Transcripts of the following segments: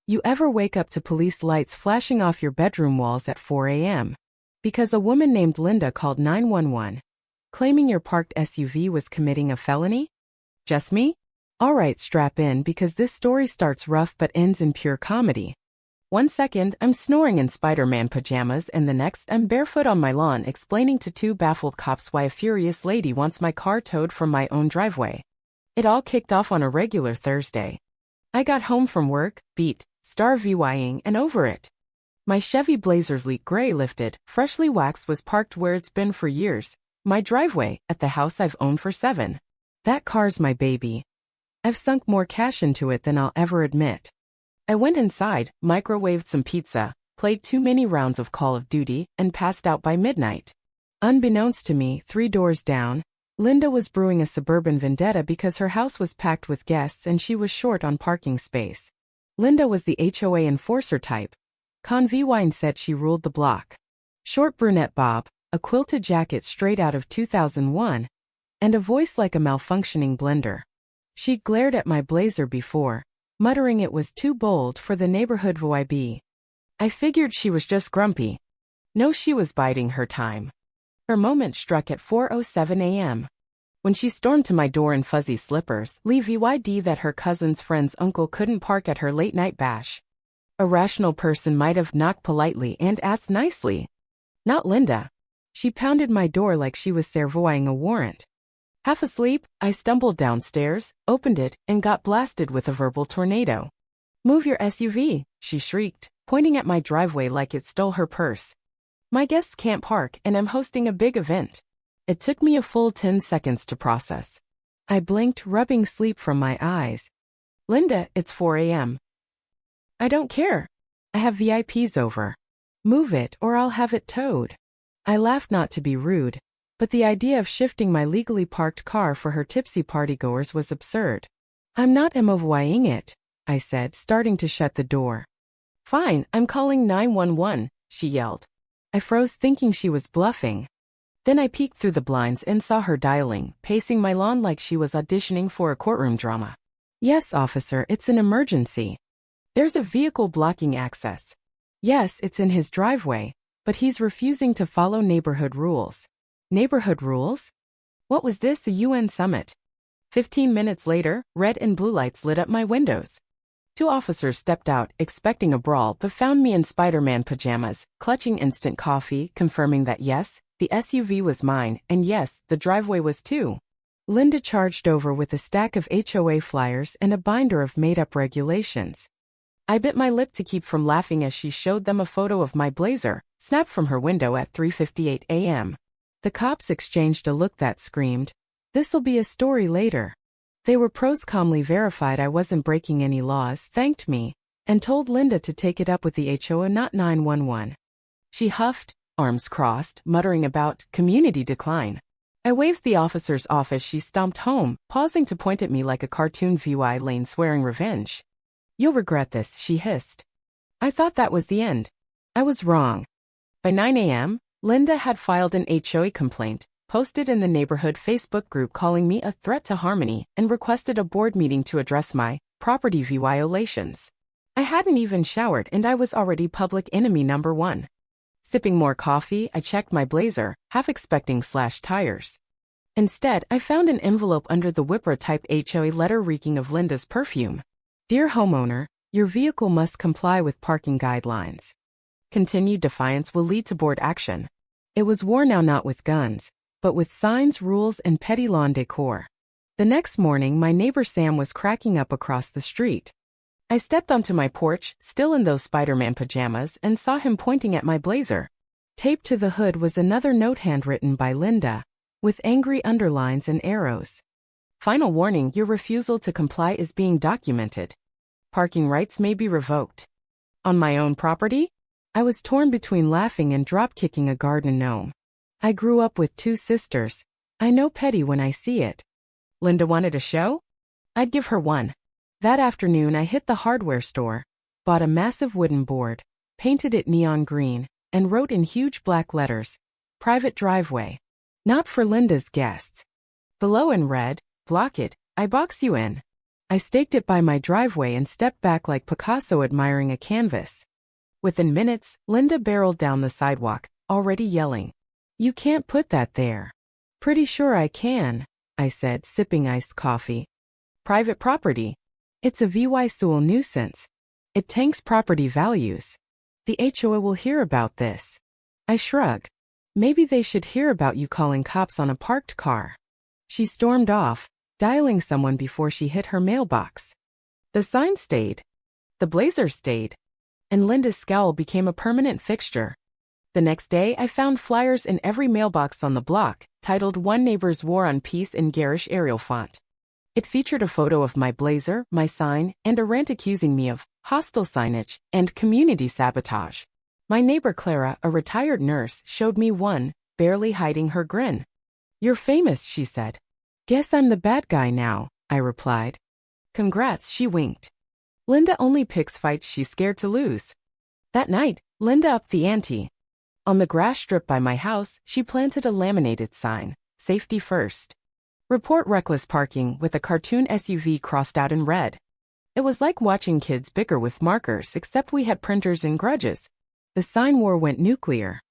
You ever wake up to police lights flashing off your bedroom walls at 4 a.m. because a woman named Linda called 911, claiming your parked SUV was committing a felony? Just me? Alright, strap in because this story starts rough but ends in pure comedy. One second, I'm snoring in Spider-Man pajamas and the next, I'm barefoot on my lawn explaining to two baffled cops why a furious lady wants my car towed from my own driveway. It all kicked off on a regular Thursday. I got home from work, beat, starving, and over it. My Chevy Blazer's leak gray lifted, freshly waxed was parked where it's been for years, my driveway, at the house I've owned for 7. That car's my baby. I've sunk more cash into it than I'll ever admit. I went inside, microwaved some pizza, played too many rounds of Call of Duty, and passed out by midnight. Unbeknownst to me, 3 doors down, Linda was brewing a suburban vendetta because her house was packed with guests and she was short on parking space. Linda was the HOA enforcer type. Convewine said she ruled the block. Short brunette bob, a quilted jacket straight out of 2001, and a voice like a malfunctioning blender. She'd glared at my blazer before, muttering it was too bold for the neighborhood vibe. I figured she was just grumpy. No, she was biding her time. Her moment struck at 4:07 a.m. when she stormed to my door in fuzzy slippers, leaving word that her cousin's friend's uncle couldn't park at her late-night bash. A rational person might have knocked politely and asked nicely. Not Linda. She pounded my door like she was serving a warrant. Half asleep, I stumbled downstairs, opened it, and got blasted with a verbal tornado. "Move your SUV," she shrieked, pointing at my driveway like it stole her purse. "My guests can't park and I'm hosting a big event." It took me a full 10 seconds to process. I blinked, rubbing sleep from my eyes. "Linda, it's 4 a.m. "I don't care. I have VIPs over. Move it or I'll have it towed." I laughed, not to be rude, but the idea of shifting my legally parked car for her tipsy partygoers was absurd. "I'm not moving it," I said, starting to shut the door. "Fine, I'm calling 911, she yelled. I froze, thinking she was bluffing. Then I peeked through the blinds and saw her dialing, pacing my lawn like she was auditioning for a courtroom drama. "Yes, officer, it's an emergency. There's a vehicle blocking access. Yes, it's in his driveway, but he's refusing to follow neighborhood rules." Neighborhood rules? What was this, a UN summit? 15 minutes later, red and blue lights lit up my windows. 2 officers stepped out, expecting a brawl, but found me in Spider-Man pajamas, clutching instant coffee, confirming that yes, the SUV was mine, and yes, the driveway was too. Linda charged over with a stack of HOA flyers and a binder of made-up regulations. I bit my lip to keep from laughing as she showed them a photo of my blazer, snapped from her window at 3:58 a.m. The cops exchanged a look that screamed, "This'll be a story later." They were pros, calmly verified I wasn't breaking any laws, thanked me, and told Linda to take it up with the HOA, not 911. She huffed, arms crossed, muttering about community decline. I waved the officers off as she stomped home, pausing to point at me like a cartoon VY Lane swearing revenge. "You'll regret this," she hissed. I thought that was the end. I was wrong. By 9 a.m., Linda had filed an HOA complaint, posted in the neighborhood Facebook group calling me a threat to harmony, and requested a board meeting to address my property violations. I hadn't even showered and I was already public enemy number 1. Sipping more coffee, I checked my blazer, half expecting slashed tires. Instead, I found an envelope under the Wipra-type HOA letter reeking of Linda's perfume. "Dear homeowner, your vehicle must comply with parking guidelines. Continued defiance will lead to board action." It was war now, not with guns, but with signs, rules, and petty lawn decor. The next morning, my neighbor Sam was cracking up across the street. I stepped onto my porch, still in those Spider-Man pajamas, and saw him pointing at my blazer. Taped to the hood was another note handwritten by Linda, with angry underlines and arrows. "Final warning, your refusal to comply is being documented. Parking rights may be revoked." On my own property? I was torn between laughing and drop-kicking a garden gnome. I grew up with 2 sisters. I know petty when I see it. Linda wanted a show? I'd give her one. That afternoon I hit the hardware store, bought a massive wooden board, painted it neon green, and wrote in huge black letters, "Private driveway. Not for Linda's guests." Below in red, "Block it, I box you in." I staked it by my driveway and stepped back like Picasso admiring a canvas. Within minutes, Linda barreled down the sidewalk, already yelling, "You can't put that there." "Pretty sure I can," I said, sipping iced coffee. "Private property. It's a VY Sewell nuisance. It tanks property values. The HOA will hear about this." I shrugged. "Maybe they should hear about you calling cops on a parked car." She stormed off, dialing someone before she hit her mailbox. The sign stayed. The blazer stayed. And Linda's scowl became a permanent fixture. The next day, I found flyers in every mailbox on the block, titled "One Neighbor's War on Peace" in garish Arial font. It featured a photo of my blazer, my sign, and a rant accusing me of hostile signage and community sabotage. My neighbor Clara, a retired nurse, showed me one, barely hiding her grin. "You're famous," she said. "Guess I'm the bad guy now," I replied. "Congrats," she winked. Linda only picks fights she's scared to lose. That night, Linda upped the ante. On the grass strip by my house, she planted a laminated sign, "Safety First. Report reckless parking," with a cartoon SUV crossed out in red. It was like watching kids bicker with markers, except we had printers and grudges. The sign war went nuclear.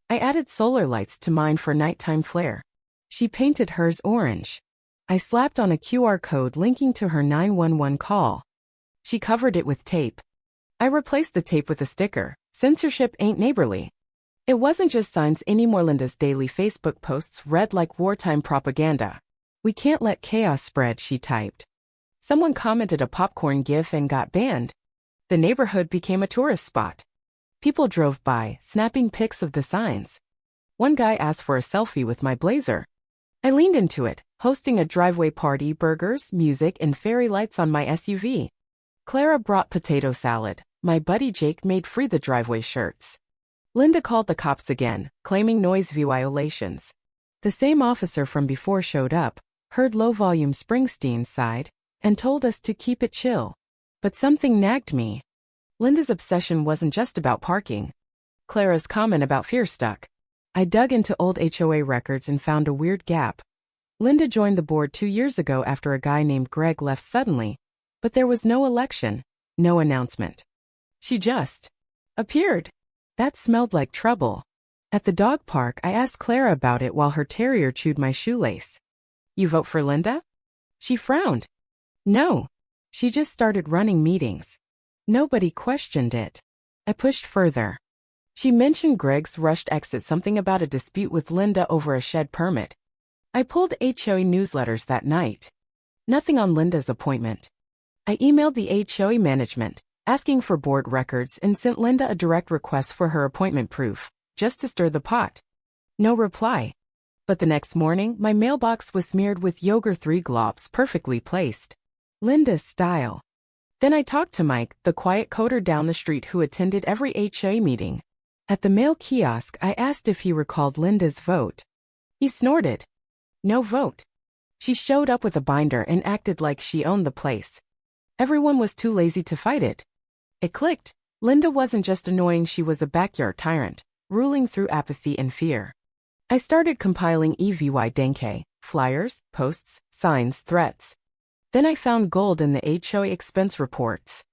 I added solar lights to mine for nighttime flare. She painted hers orange. I slapped on a QR code linking to her 911 call. She covered it with tape. I replaced the tape with a sticker, "Censorship ain't neighborly." It wasn't just signs anymore. Linda's daily Facebook posts read like wartime propaganda. "We can't let chaos spread," she typed. Someone commented a popcorn gif and got banned. The neighborhood became a tourist spot. People drove by, snapping pics of the signs. One guy asked for a selfie with my blazer. I leaned into it, hosting a driveway party, burgers, music, and fairy lights on my SUV. Clara brought potato salad. My buddy Jake made free the driveway shirts. Linda called the cops again, claiming noise violations. The same officer from before showed up, heard low-volume Springsteen's side, and told us to keep it chill. But something nagged me. Linda's obsession wasn't just about parking. Clara's comment about fear stuck. I dug into old HOA records and found a weird gap. Linda joined the board 2 years ago after a guy named Greg left suddenly, but there was no election, no announcement. She just appeared. That smelled like trouble. At the dog park, I asked Clara about it while her terrier chewed my shoelace. "You vote for Linda?" She frowned. "No. She just started running meetings. Nobody questioned it." I pushed further. She mentioned Greg's rushed exit, something about a dispute with Linda over a shed permit. I pulled HOA newsletters that night. Nothing on Linda's appointment. I emailed the HOA management, asking for board records, and sent Linda a direct request for her appointment proof, just to stir the pot. No reply. But the next morning, my mailbox was smeared with yogurt 3 globs perfectly placed. Linda's style. Then I talked to Mike, the quiet coder down the street who attended every HOA meeting. At the mail kiosk, I asked if he recalled Linda's vote. He snorted. No vote. She showed up with a binder and acted like she owned the place. Everyone was too lazy to fight it. It clicked. Linda wasn't just annoying, she was a backyard tyrant, ruling through apathy and fear. I started compiling EVY Denke, flyers, posts, signs, threats. Then I found gold in the HOA expense reports.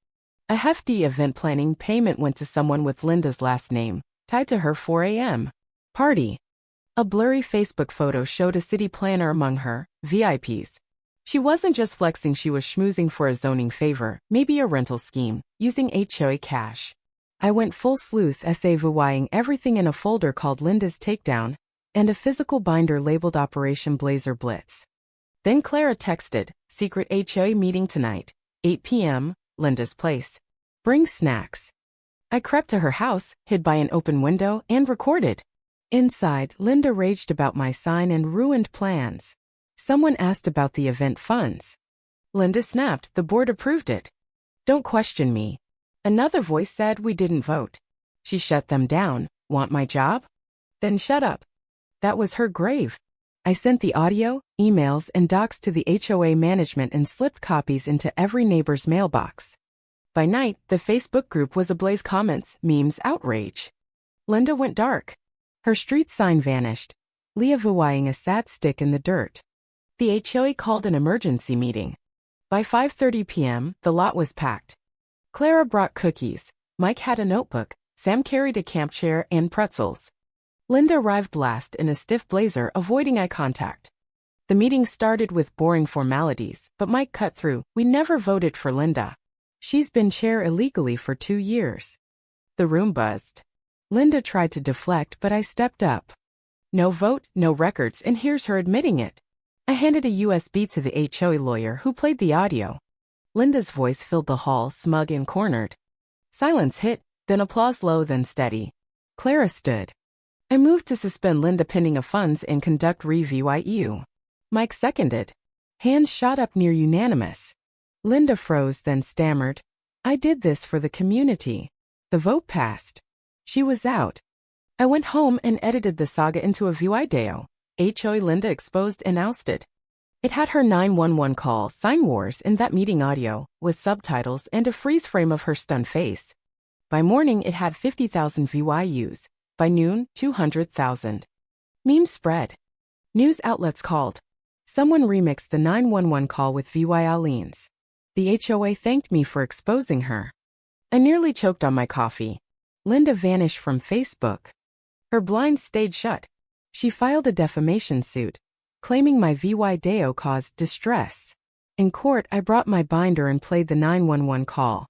A hefty event planning payment went to someone with Linda's last name, tied to her 4 a.m. party. A blurry Facebook photo showed a city planner among her VIPs. She wasn't just flexing, she was schmoozing for a zoning favor, maybe a rental scheme, using HOA cash. I went full sleuth, SAVYing everything in a folder called Linda's Takedown, and a physical binder labeled Operation Blazer Blitz. Then Clara texted, "Secret HOA meeting tonight, 8 p.m., Linda's place. Bring snacks." I crept to her house, hid by an open window, and recorded. Inside, Linda raged about my sign and ruined plans. Someone asked about the event funds. Linda snapped, "The board approved it. Don't question me." Another voice said we didn't vote. She shut them down. "Want my job? Then shut up." That was her grave. I sent the audio, emails, and docs to the HOA management and slipped copies into every neighbor's mailbox. By night, the Facebook group was ablaze, comments, memes, outrage. Linda went dark. Her street sign vanished, Leah VYing a sad stick in the dirt. The HOA called an emergency meeting. By 5:30 p.m., the lot was packed. Clara brought cookies, Mike had a notebook, Sam carried a camp chair and pretzels. Linda arrived last in a stiff blazer, avoiding eye contact. The meeting started with boring formalities, but Mike cut through. We never voted for Linda. She's been chair illegally for 2 years. The room buzzed. Linda tried to deflect, but I stepped up. No vote, no records, and here's her admitting it. I handed a USB to the HOA lawyer who played the audio. Linda's voice filled the hall, smug and cornered. Silence hit, then applause low, then steady. Clara stood. I moved to suspend Linda pending a funds and conduct review. Mike seconded. Hands shot up near unanimous. Linda froze, then stammered. I did this for the community. The vote passed. She was out. I went home and edited the saga into a video. HOA Linda exposed and ousted. It had her 911 call, sign wars, in that meeting audio, with subtitles and a freeze frame of her stunned face. By morning, it had 50,000 views. By noon, 200,000. Memes spread. News outlets called. Someone remixed the 911 call with violins. The HOA thanked me for exposing her. I nearly choked on my coffee. Linda vanished from Facebook. Her blinds stayed shut. She filed a defamation suit, claiming my video caused distress. In court, I brought my binder and played the 911 call.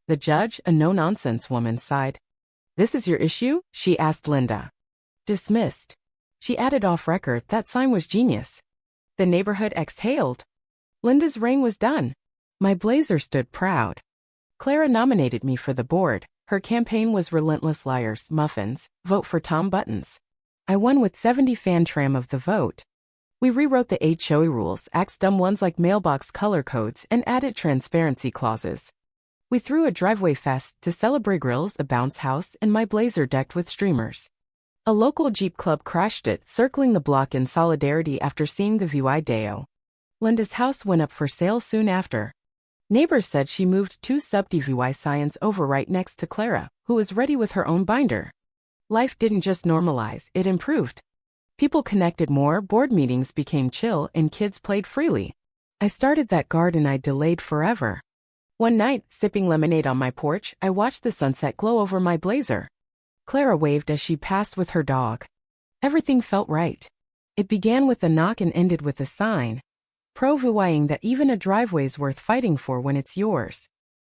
The judge, a no-nonsense woman, sighed. This is your issue? She asked Linda. Dismissed. She added off record that sign was genius. The neighborhood exhaled. Linda's reign was done. My blazer stood proud. Clara nominated me for the board. Her campaign was Relentless Liars, Muffins, Vote for Tom Buttons. I won with 70 fan tram of the vote. We rewrote the HOA rules, axed dumb ones like mailbox color codes, and added transparency clauses. We threw a driveway fest to celebrate grills, a bounce house, and my blazer decked with streamers. A local Jeep club crashed it, circling the block in solidarity after seeing the video. Linda's house went up for sale soon after. Neighbors said she moved 2 sub-DVY signs over right next to Clara, who was ready with her own binder. Life didn't just normalize, it improved. People connected more, board meetings became chill, and kids played freely. I started that garden I delayed forever. One night, sipping lemonade on my porch, I watched the sunset glow over my blazer. Clara waved as she passed with her dog. Everything felt right. It began with a knock and ended with a sign, proving that even a driveway's worth fighting for when it's yours.